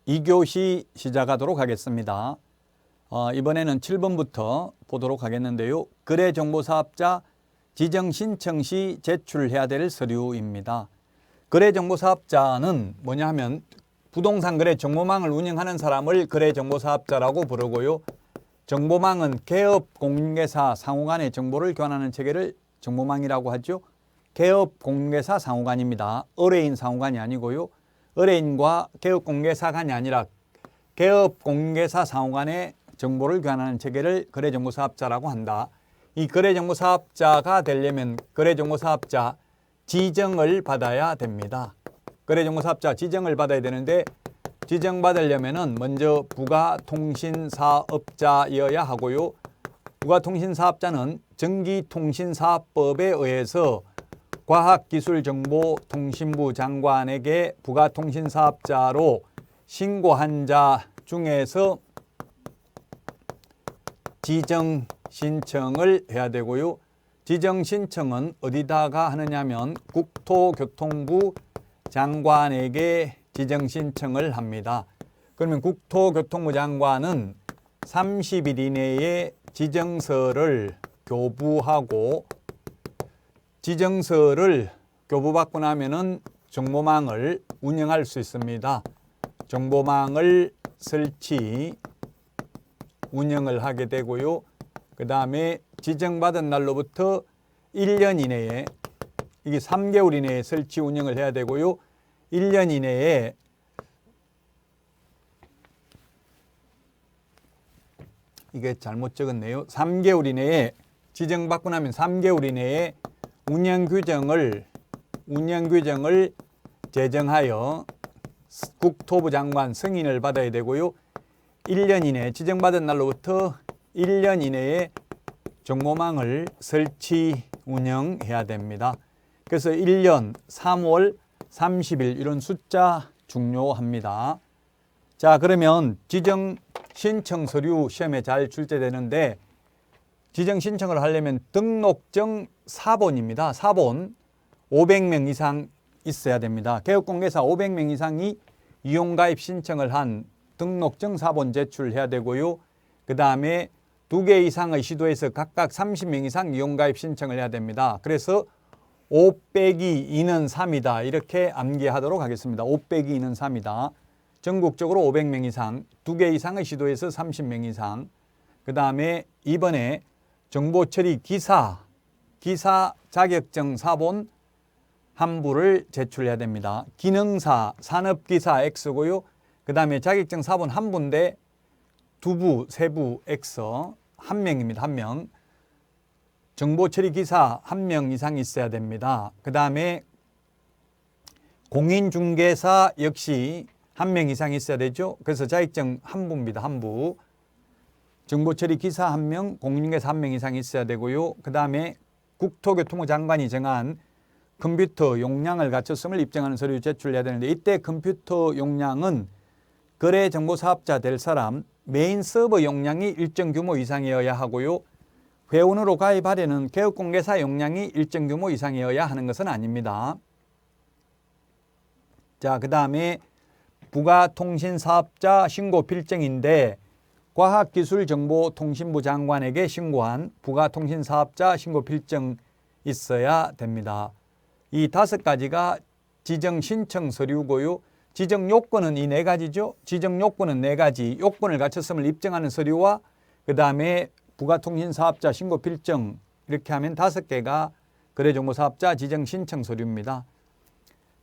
2교시 시작하도록 하겠습니다. 이번에는 7번부터 보도록 하겠는데요. 거래정보사업자 지정신청 시 제출해야 될 서류입니다. 거래정보사업자는 뭐냐 하면 부동산 거래 정보망을 운영하는 사람을 거래정보사업자라고 부르고요. 정보망은 개업 공인중개사 상호간의 정보를 교환하는 체계를 정보망이라고 하죠. 개업 공인중개사 상호간입니다. 의뢰인 상호간이 아니고요. 의뢰인과 개업 공인중개사 간이 아니라 개업 공인중개사 상호간의 정보를 교환하는 체계를 거래정보사업자라고 한다. 이 거래정보사업자가 되려면 거래정보사업자 지정을 받아야 됩니다. 거래정보사업자 지정을 받아야 되는데 지정받으려면은 먼저 부가통신사업자여야 하고요. 부가통신사업자는 전기통신사업법에 의해서 과학기술정보통신부 장관에게 부가통신사업자로 신고한 자 중에서 지정 신청을 해야 되고요. 지정 신청은 어디다가 하느냐면 국토교통부 장관에게 지정 신청을 합니다. 그러면 국토교통부 장관은 30일 이내에 지정서를 교부하고 지정서를 교부받고 나면은 정보망을 운영할 수 있습니다. 정보망을 설치, 운영을 하게 되고요. 그 다음에 지정받은 날로부터 1년 이내에, 이게 3개월 이내에 설치 운영을 해야 되고요. 1년 이내에 이게 잘못 적었네요. 3개월 이내에 지정받고 나면 3개월 이내에 운영규정을 제정하여 국토부 장관 승인을 받아야 되고요. 1년 이내 지정받은 날로부터 1년 이내에 정보망을 설치 운영해야 됩니다. 그래서 1년 3월 30일 이런 숫자 중요합니다. 자, 그러면 지정 신청 서류 시험에 잘 출제되는데 지정 신청을 하려면 등록증 사본입니다. 사본 500명 이상 있어야 됩니다. 개업공개사 500명 이상이 이용가입 신청을 한 등록증 사본 제출해야 되고요. 그 다음에 2개 이상의 시도에서 각각 30명 이상 이용가입 신청을 해야 됩니다. 그래서 5 빼기 2는 3이다. 이렇게 암기하도록 하겠습니다. 5 빼기 2는 3이다. 전국적으로 500명 이상, 2개 이상의 시도에서 30명 이상. 그 다음에 이번에 정보처리 기사 자격증 사본 한 부를 제출해야 됩니다. 기능사, 산업기사 X고요. 그 다음에 자격증 사본 한 부인데 2부, 3부 X, 1명입니다. 1명. 정보처리 기사 1명 이상 있어야 됩니다. 그 다음에 공인중개사 역시 1명 이상 있어야 되죠. 그래서 자격증 한 부입니다. 한 부. 정보처리 기사 1명, 공인중개사 1명 이상 있어야 되고요. 그 다음에 국토교통부 장관이 정한 컴퓨터 용량을 갖췄음을 입증하는 서류 제출해야 되는데 이때 컴퓨터 용량은 거래정보사업자 될 사람 메인 서버 용량이 일정 규모 이상이어야 하고요. 회원으로 가입하려는 개업공개사 용량이 일정 규모 이상이어야 하는 것은 아닙니다. 자, 그 다음에 부가통신사업자 신고 필증인데 과학기술정보통신부 장관에게 신고한 부가통신사업자 신고 필증 있어야 됩니다. 이 5가지가 지정 신청 서류고요. 지정 요건은 이 4가지죠. 지정 요건은 4가지. 요건을 갖췄음을 입증하는 서류와 그 다음에 부가통신사업자 신고 필증 이렇게 하면 5개가 거래정보사업자 지정 신청 서류입니다.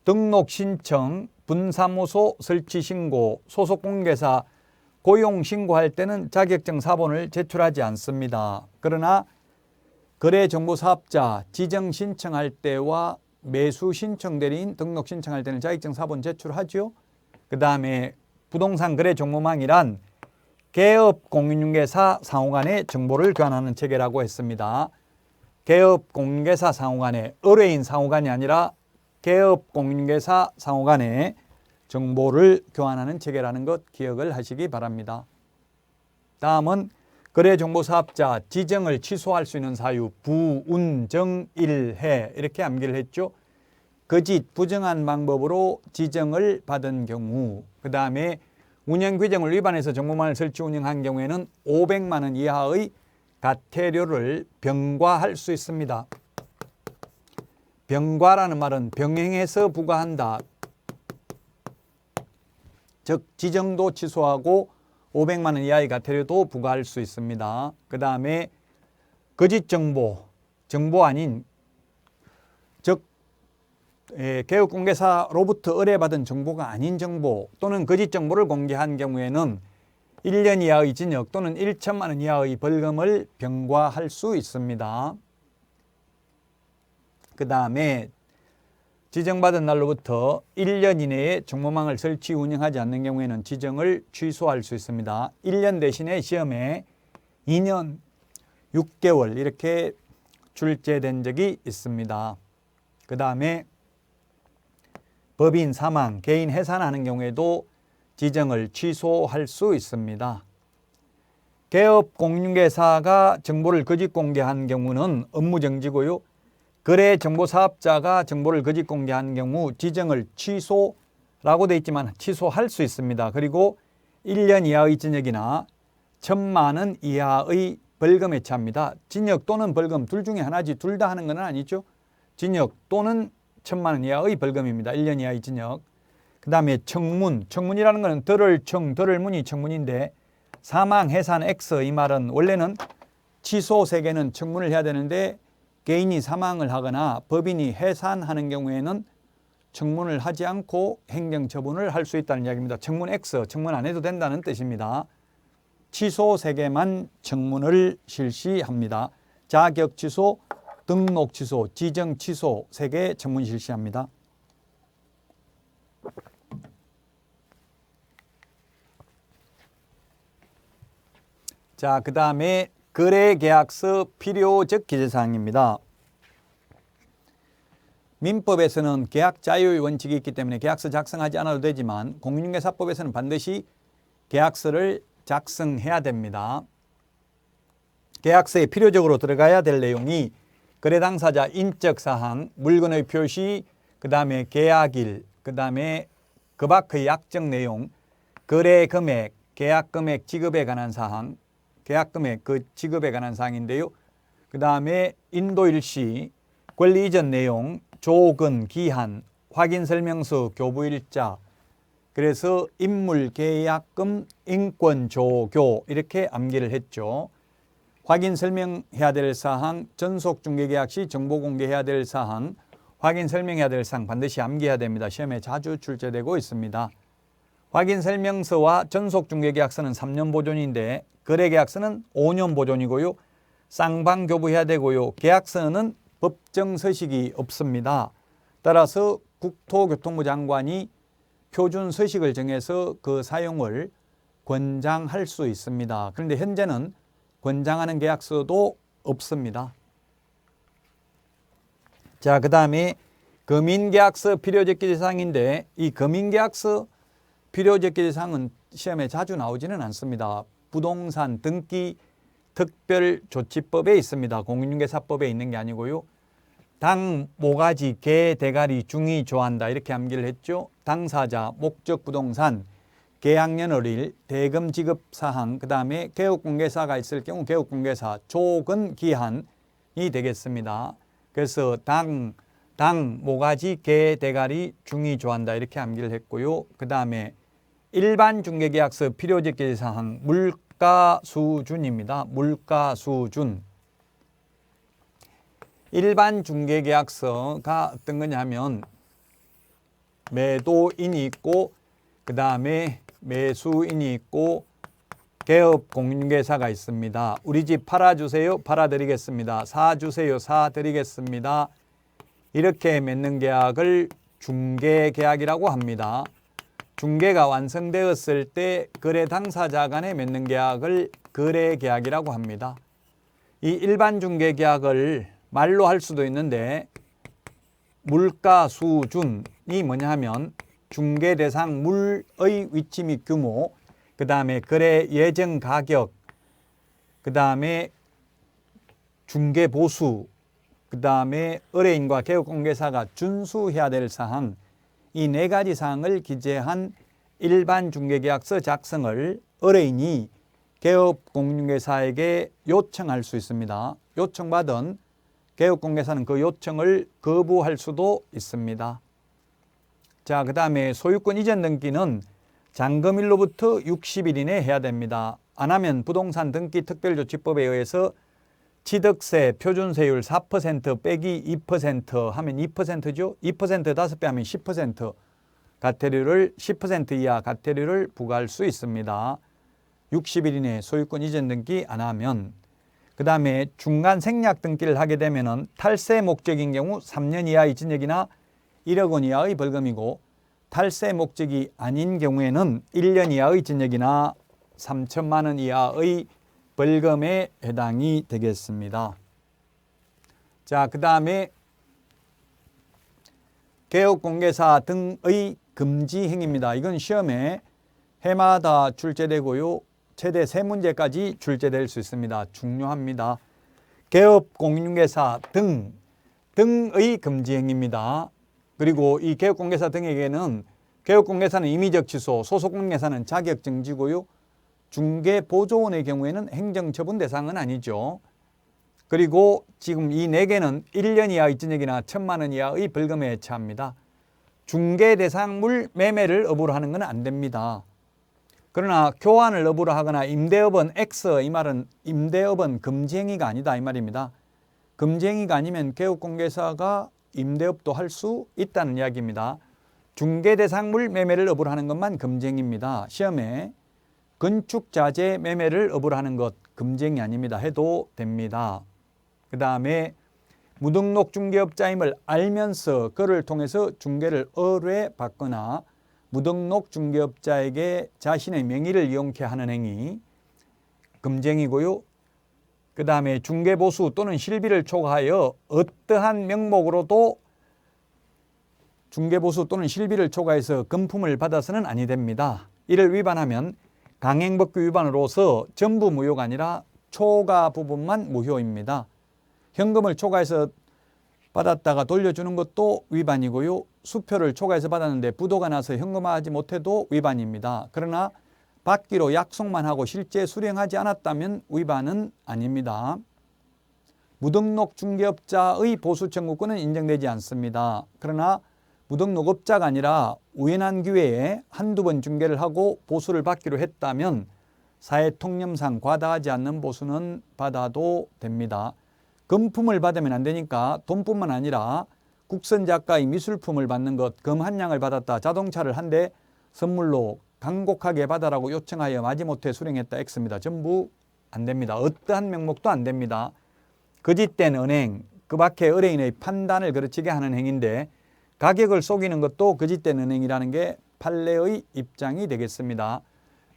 등록 신청, 분사무소 설치 신고, 소속 공개사 고용 신고할 때는 자격증 사본을 제출하지 않습니다. 그러나 거래정보사업자 지정 신청할 때와 매수 신청 대리인 등록 신청할 때는 자격증 사본 제출하죠. 그 다음에 부동산 거래 정보망이란 개업 공인중개사 상호간의 정보를 교환하는 체계라고 했습니다. 개업 공인중개사 상호간의 의뢰인 상호간이 아니라 개업 공인중개사 상호간의 정보를 교환하는 체계라는 것 기억을 하시기 바랍니다. 다음은 거래정보사업자 지정을 취소할 수 있는 사유 부운정일해 이렇게 암기를 했죠. 거짓, 부정한 방법으로 지정을 받은 경우 그 다음에 운영 규정을 위반해서 정보망을 설치 운영한 경우에는 500만 원 이하의 과태료를 병과할 수 있습니다. 병과라는 말은 병행해서 부과한다. 즉 지정도 취소하고 500만 원 이하의 과태료도 부과할 수 있습니다. 그 다음에 거짓 정보 아닌 즉 개업공개사로부터 의뢰받은 정보가 아닌 정보 또는 거짓 정보를 공개한 경우에는 1년 이하의 징역 또는 1천만 원 이하의 벌금을 병과할 수 있습니다. 그 다음에 지정받은 날로부터 1년 이내에 정보망을 설치 운영하지 않는 경우에는 지정을 취소할 수 있습니다. 1년 대신에 시험에 2년 6개월 이렇게 출제된 적이 있습니다. 그 다음에 법인 사망, 개인 해산하는 경우에도 지정을 취소할 수 있습니다. 개업공인중개사가 정보를 거짓 공개한 경우는 업무정지고요. 거래정보사업자가 정보를 거짓 공개한 경우 지정을 취소라고 되어 있지만 취소할 수 있습니다. 그리고 1년 이하의 징역이나 1,000만 원 이하의 벌금에 처합니다. 징역 또는 벌금 둘 중에 하나지 둘 다 하는 건 아니죠. 징역 또는 1,000만 원 이하의 벌금입니다. 1년 이하의 징역. 그 다음에 청문이라는 것은 들을 문이 청문인데 사망, 해산, X 이 말은 원래는 취소 세계는 청문을 해야 되는데 개인이 사망을 하거나 법인이 해산하는 경우에는 청문을 하지 않고 행정처분을 할 수 있다는 이야기입니다. 청문 X, 청문 안 해도 된다는 뜻입니다. 취소 세계만 청문을 실시합니다. 자격 취소, 등록 취소, 지정 취소 세계 청문 실시합니다. 자, 그 다음에 거래계약서 필요적 기재사항입니다. 민법에서는 계약 자유의 원칙이 있기 때문에 계약서 작성하지 않아도 되지만 공인중개사법에서는 반드시 계약서를 작성해야 됩니다. 계약서에 필요적으로 들어가야 될 내용이 거래 당사자 인적사항, 물건의 표시, 그 다음에 계약일, 그 다음에 그 밖의 약정 내용, 거래 금액, 계약 금액 지급에 관한 사항, 계약 금액 그 지급에 관한 사항인데요. 그 다음에 인도일시, 권리 이전 내용, 조건, 기한, 확인설명서, 교부일자, 그래서 인물계약금, 인권조교 이렇게 암기를 했죠. 확인설명해야 될 사항, 전속중개계약 시 정보공개해야 될 사항, 확인설명해야 될 사항 반드시 암기해야 됩니다. 시험에 자주 출제되고 있습니다. 확인설명서와 전속중개계약서는 3년 보존인데 거래계약서는 5년 보존이고요. 쌍방교부해야 되고요. 계약서는 법정서식이 없습니다. 따라서 국토교통부 장관이 표준 서식을 정해서 그 사용을 권장할 수 있습니다. 그런데 현재는 권장하는 계약서도 없습니다. 자, 그 다음에 금인계약서 필요적 기재사항인데 이 금인계약서 필요적 기재사항은 시험에 자주 나오지는 않습니다. 부동산 등기 특별조치법에 있습니다. 공인중개사법에 있는 게 아니고요. 당, 모가지, 개, 대가리, 중이, 조한다 이렇게 암기를 했죠. 당사자, 목적 부동산, 계약년월일, 대금 지급 사항, 그 다음에 개업공개사가 있을 경우 개업공개사, 조건, 기한이 되겠습니다. 그래서 당, 모가지, 개, 대가리, 중이, 조한다 이렇게 암기를 했고요. 그 다음에 일반 중개계약서 필요적 기재사항, 물가 수준입니다. 물가 수준. 일반 중개계약서가 어떤 거냐 하면 매도인이 있고 그 다음에 매수인이 있고 개업 공인중개사가 있습니다. 우리 집 팔아주세요. 팔아드리겠습니다. 사주세요. 사드리겠습니다. 이렇게 맺는 계약을 중개계약이라고 합니다. 중개가 완성되었을 때 거래 당사자 간에 맺는 계약을 거래계약이라고 합니다. 이 일반 중개계약을 말로 할 수도 있는데 물가 수준이 뭐냐 하면 중개 대상 물의 위치 및 규모, 그 다음에 거래 예정 가격, 그 다음에 중개 보수, 그 다음에 의뢰인과 개업공개사가 준수해야 될 사항, 이 네 가지 사항을 기재한 일반 중개계약서 작성을 의뢰인이 개업공인중개사에게 요청할 수 있습니다. 요청받은 개업공개사는 그 요청을 거부할 수도 있습니다. 자, 그 다음에 소유권 이전 등기는 잔금일로부터 60일 이내에 해야 됩니다. 안 하면 부동산 등기 특별조치법에 의해서 취득세 표준세율 4% 빼기 2% 하면 2%죠. 2% 5배 하면 10% 과태료를 10% 이하 과태료를 부과할 수 있습니다. 60일 이내에 소유권 이전 등기 안 하면. 그 다음에 중간 생략 등기를 하게 되면은 탈세 목적인 경우 3년 이하의 징역이나 1억 원 이하의 벌금이고, 탈세 목적이 아닌 경우에는 1년 이하의 징역이나 3천만 원 이하의 벌금에 해당이 되겠습니다. 자, 그 다음에 개업공개사 등의 금지 행위입니다. 이건 시험에 해마다 출제되고요. 최대 3문제까지 출제될 수 있습니다. 중요합니다. 개업공인중개사 등의 금지 행위입니다. 그리고 이 개업공개사 등에게는 개업공개사는 임의적 취소, 소속공개사는 자격정지고요. 중개보조원의 경우에는 행정처분 대상은 아니죠. 그리고 지금 이 4개는 1년 이하의 징역이나 1,000만 원 이하의 벌금에 해당합니다. 중개대상물 매매를 업으로 하는 건 안 됩니다. 그러나 교환을 업으로 하거나 임대업은 X, 이 말은 임대업은 금지행위가 아니다 이 말입니다. 금지행위가 아니면 개업공개사가 임대업도 할 수 있다는 이야기입니다. 중개대상물 매매를 업으로 하는 것만 금지행위입니다. 시험에 건축자재 매매를 업으로 하는 것 금지행위 아닙니다. 해도 됩니다. 그 다음에 무등록 중개업자임을 알면서 그를 통해서 중개를 의뢰받거나 무등록 중개업자에게 자신의 명의를 이용케 하는 행위 금지행위고요. 그 다음에 중개보수 또는 실비를 초과하여 어떠한 명목으로도 중개보수 또는 실비를 초과해서 금품을 받아서는 아니 됩니다. 이를 위반하면 강행법규 위반으로서 전부 무효가 아니라 초과 부분만 무효입니다. 현금을 초과해서 받았다가 돌려주는 것도 위반이고요. 수표를 초과해서 받았는데 부도가 나서 현금화하지 못해도 위반입니다. 그러나 받기로 약속만 하고 실제 수령하지 않았다면 위반은 아닙니다. 무등록 중개업자의 보수 청구권은 인정되지 않습니다. 그러나 무등록업자가 아니라 우연한 기회에 한두 번 중개를 하고 보수를 받기로 했다면 사회통념상 과다하지 않는 보수는 받아도 됩니다. 금품을 받으면 안 되니까 돈뿐만 아니라 국선작가의 미술품을 받는 것, 금 한 냥을 받았다, 자동차를 한 대 선물로 간곡하게 받아라고 요청하여 마지못해 수령했다 X입니다. 전부 안 됩니다. 어떠한 명목도 안 됩니다. 거짓된 은행, 그 밖에 의뢰인의 판단을 그르치게 하는 행위인데 가격을 속이는 것도 거짓된 은행이라는 게 판례의 입장이 되겠습니다.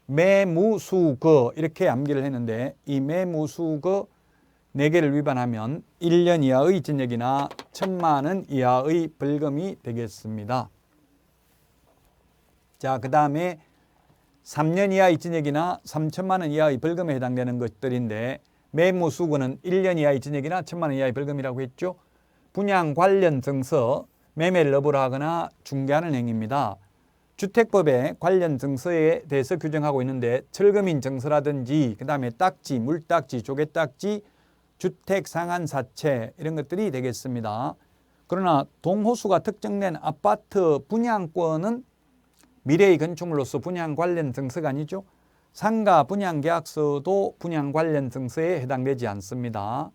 매무수거 이렇게 암기를 했는데 이 매무수거 4개를 위반하면 1년 이하의 징역이나 1,000만 원 이하의 벌금이 되겠습니다. 자, 그 다음에 3년 이하의 징역이나 3,000만 원 이하의 벌금에 해당되는 것들인데 매무수거는 1년 이하의 징역이나 1,000만 원 이하의 벌금이라고 했죠. 분양 관련 증서, 매매를 업으로 하거나 중개하는 행위입니다. 주택법에 관련 증서에 대해서 규정하고 있는데 철거민 증서라든지 그 다음에 딱지, 물딱지, 조개딱지, 주택 상한사채 이런 것들이 되겠습니다. 그러나 동호수가 특정된 아파트 분양권은 미래의 건축물로서 분양 관련 증서가 아니죠. 상가 분양계약서도 분양 관련 증서에 해당되지 않습니다.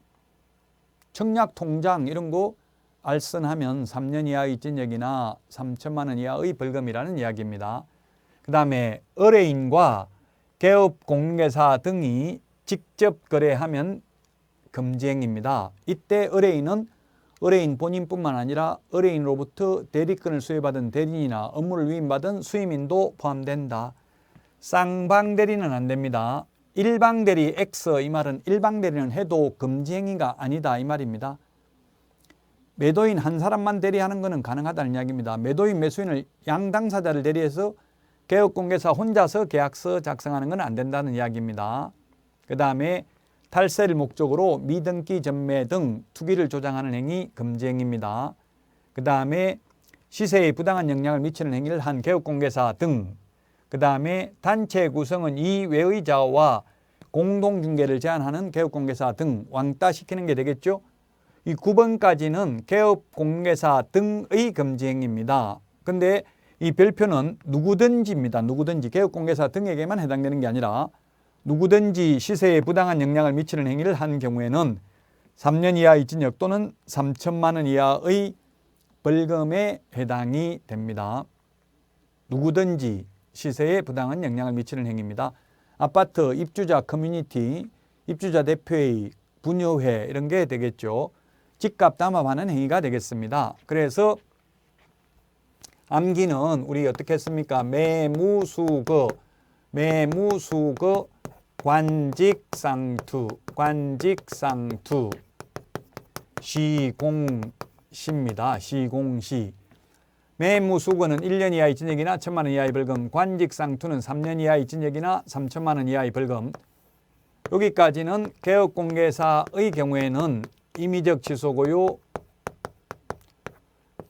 청약통장 이런 거 알선하면 3년 이하의 징역이나 3,000만 원 이하의 벌금이라는 이야기입니다. 그 다음에 의뢰인과 개업공개사 등이 직접 거래하면 금지행위입니다. 이때 의뢰인은 의뢰인 본인뿐만 아니라 의뢰인으로부터 대리권을 수여받은 대리인이나 업무를 위임받은 수임인도 포함된다. 쌍방대리는 안 됩니다. 일방대리 X 이 말은 일방대리는 해도 금지행위가 아니다 이 말입니다. 매도인 한 사람만 대리하는 것은 가능하다는 이야기입니다. 매도인 매수인을 양당사자를 대리해서 개업공개사 혼자서 계약서 작성하는 건 안 된다는 이야기입니다. 그 다음에 탈세를 목적으로 미등기 전매 등 투기를 조장하는 행위 금지행위입니다. 그 다음에 시세에 부당한 영향을 미치는 행위를 한 개업공개사 등 그 다음에 단체 구성은 이외의자와 공동중개를 제한하는 개업공개사 등 왕따시키는 게 되겠죠. 이 9번까지는 개업공개사 등의 금지행위입니다. 근데 이 별표는 누구든지입니다. 누구든지 개업공개사 등에게만 해당되는 게 아니라 누구든지 시세에 부당한 영향을 미치는 행위를 한 경우에는 3년 이하의 징역 또는 3천만 원 이하의 벌금에 해당이 됩니다. 누구든지 시세에 부당한 영향을 미치는 행위입니다. 아파트 입주자 커뮤니티, 입주자 대표회의, 분여회 이런 게 되겠죠. 집값 담합하는 행위가 되겠습니다. 그래서 암기는 우리 어떻게 했습니까? 매무수거, 관직상투, 시공시입니다. 시공시. 매무수거는 1년 이하의 징역이나 1천만 원 이하의 벌금, 관직상투는 3년 이하의 징역이나 3천만 원 이하의 벌금. 여기까지는 개업공개사의 경우에는 임의적 취소고요.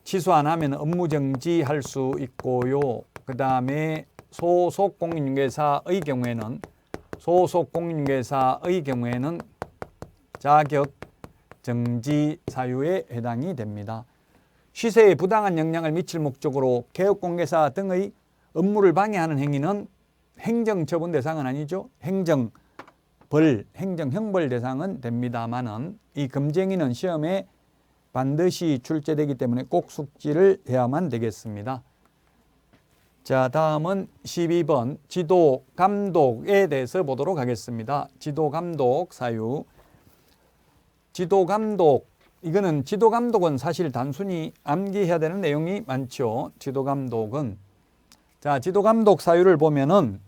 취소 안 하면 업무정지할 수 있고요. 그 다음에 소속공인중개사의 경우에는 자격정지 사유에 해당이 됩니다. 시세에 부당한 영향을 미칠 목적으로 개업공개사 등의 업무를 방해하는 행위는 행정처분 대상은 아니죠. 행정형벌 대상은 됩니다만은 이 금지행위는 시험에 반드시 출제되기 때문에 꼭 숙지를 해야만 되겠습니다. 자, 다음은 12번 지도감독에 대해서 보도록 하겠습니다. 지도감독 사유. 이거는 지도감독은 사실 단순히 암기해야 되는 내용이 많죠. 지도감독은. 자, 지도감독 사유를 보면은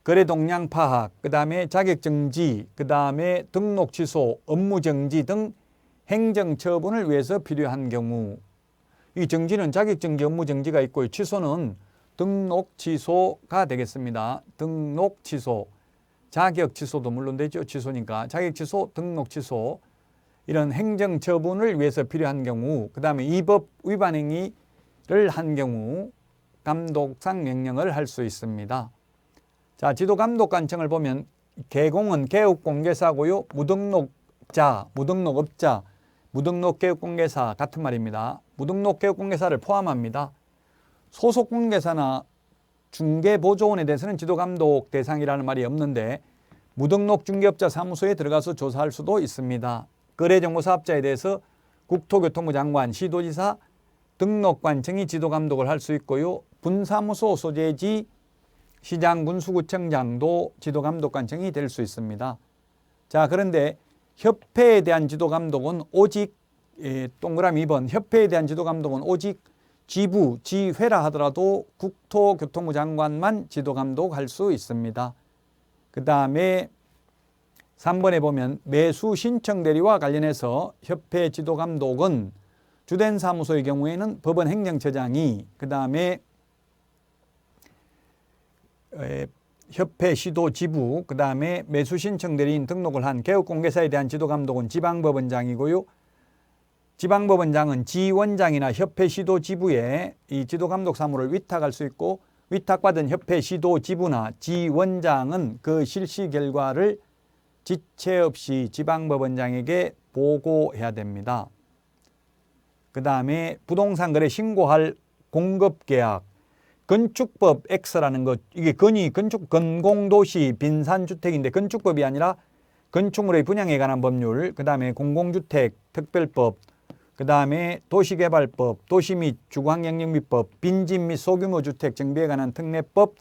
거래 동향 파악, 그 다음에 자격정지, 그 다음에 등록 취소, 업무정지 등 행정처분을 위해서 필요한 경우, 이 정지는 자격정지, 업무정지가 있고요. 취소는 등록 취소가 되겠습니다. 등록 취소, 자격 취소도 물론 되죠. 취소니까 자격 취소, 등록 취소 이런 행정처분을 위해서 필요한 경우, 그 다음에 이 법 위반 행위를 한 경우 감독상 명령을 할 수 있습니다. 자, 지도감독관청을 보면 개공은 개업공개사고요. 무등록자, 무등록업자, 무등록개업공개사 같은 말입니다. 무등록개업공개사를 포함합니다. 소속공개사나 중개보조원에 대해서는 지도감독 대상이라는 말이 없는데 무등록중개업자 사무소에 들어가서 조사할 수도 있습니다. 거래정보사업자에 대해서 국토교통부 장관, 시도지사, 등록관청이 지도감독을 할 수 있고요. 분사무소 소재지 시장, 군수구청장도 지도감독관청이 될 수 있습니다. 자, 그런데 협회에 대한 지도감독은 오직 동그라미 2번 협회에 대한 지도감독은 오직 지부, 지회라 하더라도 국토교통부 장관만 지도감독할 수 있습니다. 그 다음에 3번에 보면 매수 신청 대리와 관련해서 협회 지도감독은 주된 사무소의 경우에는 법원 행정처장이, 그 다음에 협회 시도 지부, 그 다음에 매수 신청 대리인 등록을 한 개업공개사에 대한 지도감독은 지방법원장이고요. 지방법원장은 지원장이나 협회 시도 지부에 이 지도감독 사무를 위탁할 수 있고, 위탁받은 협회 시도 지부나 지원장은 그 실시 결과를 지체 없이 지방법원장에게 보고해야 됩니다. 그 다음에 부동산 거래 신고할 공급계약, 건축법 X라는 것, 이게 건공도시 빈산주택인데 건축법이 아니라 건축물의 분양에 관한 법률, 그 다음에 공공주택 특별법, 그 다음에 도시개발법, 도시 및 주거환경영미법, 빈집 및 소규모 주택 정비에 관한 특례법,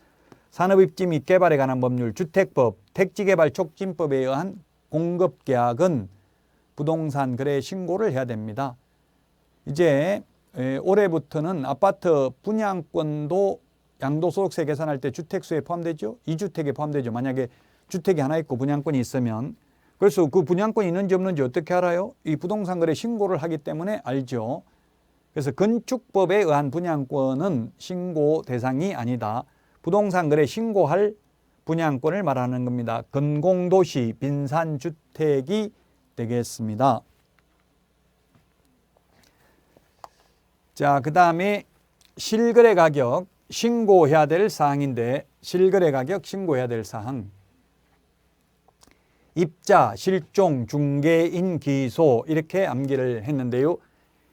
산업입지 및 개발에 관한 법률, 주택법, 택지개발 촉진법에 의한 공급계약은 부동산 거래 신고를 해야 됩니다. 이제 올해부터는 아파트 분양권도 양도소득세 계산할 때 주택수에 포함되죠. 2주택에 포함되죠. 만약에 주택이 하나 있고 분양권이 있으면. 그래서 그 분양권이 있는지 없는지 어떻게 알아요? 이 부동산 거래 신고를 하기 때문에 알죠. 그래서 건축법에 의한 분양권은 신고 대상이 아니다. 부동산 거래 신고할 분양권을 말하는 겁니다. 건공도시 빈산주택이 되겠습니다. 자, 그 다음에 실거래 가격, 신고해야 될 사항인데 실거래 가격 신고해야 될 사항. 입자, 실종, 중개인, 기소 이렇게 암기를 했는데요.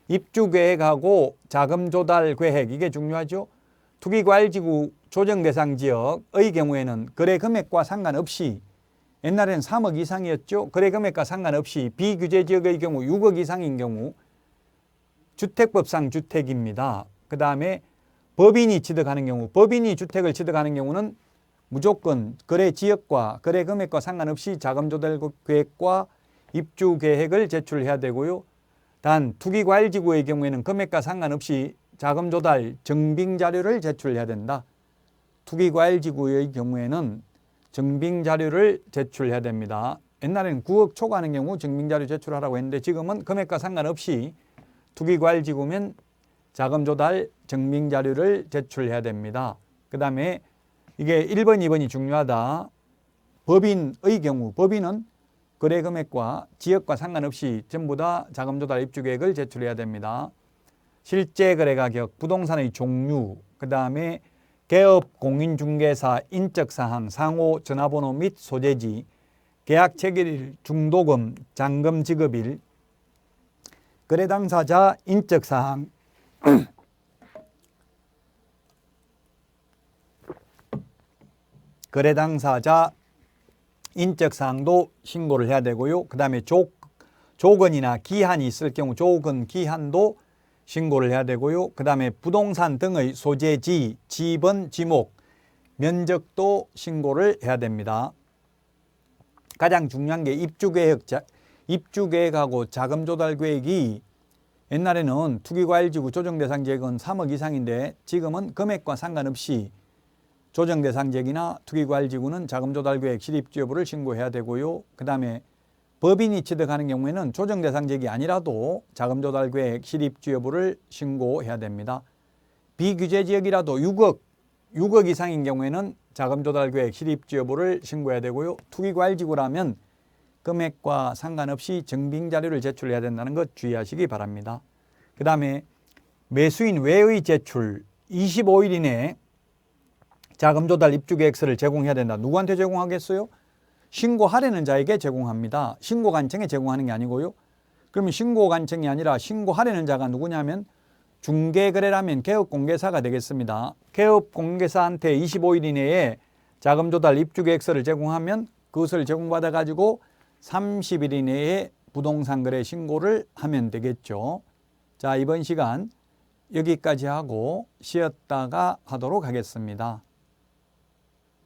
입주계획하고 자금 조달 계획 이게 중요하죠. 투기과열지구 조정대상 지역의 경우에는 거래 금액과 상관없이 옛날에는 3억 이상이었죠. 거래 금액과 상관없이 비규제 지역의 경우 6억 이상인 경우 주택법상 주택입니다. 그 다음에 법인이 취득하는 경우, 법인이 주택을 취득하는 경우는 무조건 거래 지역과 거래 금액과 상관없이 자금 조달 계획과 입주 계획을 제출해야 되고요. 단 투기과열지구의 경우에는 금액과 상관없이 자금 조달 증빙 자료를 제출해야 된다. 투기과열지구의 경우에는 증빙 자료를 제출해야 됩니다. 옛날에는 9억 초과하는 경우 증빙 자료 제출하라고 했는데 지금은 금액과 상관없이 투기과열지구면 자금 조달 증빙 자료를 제출해야 됩니다. 그 다음에 이게 1번, 2번이 중요하다. 법인의 경우, 법인은 거래 금액과 지역과 상관없이 전부 다 자금 조달 입주 계획을 제출해야 됩니다. 실제 거래 가격, 부동산의 종류, 그 다음에 개업 공인중개사 인적 사항, 상호 전화번호 및 소재지, 계약 체결일, 중도금, 잔금 지급일, 거래 당사자 인적 사항, 거래 당사자 인적 사항도 신고를 해야 되고요. 그 다음에 조건이나 기한이 있을 경우 조건, 기한도 신고를 해야 되고요. 그 다음에 부동산 등의 소재지, 지번, 지목, 면적도 신고를 해야 됩니다. 가장 중요한 게 입주계획하고 자금조달계획이 옛날에는 투기과열지구 조정대상 지역은 3억 이상인데 지금은 금액과 상관없이 조정대상 지역이나 투기과열지구는 자금조달계획 실입주 여부를 신고해야 되고요. 그 다음에 법인이 취득하는 경우에는 조정대상 지역이 아니라도 자금조달계획 실입주 여부를 신고해야 됩니다. 비규제 지역이라도 6억 이상인 경우에는 자금조달계획 실입주 여부를 신고해야 되고요. 투기과열지구라면 금액과 상관없이 증빙자료를 제출해야 된다는 것 주의하시기 바랍니다. 그 다음에 매수인 외의 제출 25일 이내에 자금조달 입주계획서를 제공해야 된다. 누구한테 제공하겠어요? 신고하려는 자에게 제공합니다. 신고관청에 제공하는 게 아니고요. 그러면 신고관청이 아니라 신고하려는 자가 누구냐면 중개거래라면 개업공개사가 되겠습니다. 개업공개사한테 25일 이내에 자금조달 입주계획서를 제공하면 그것을 제공받아 가지고 30일 이내에 부동산 거래 신고를 하면 되겠죠. 자, 이번 시간 여기까지 하고 쉬었다가 하도록 하겠습니다.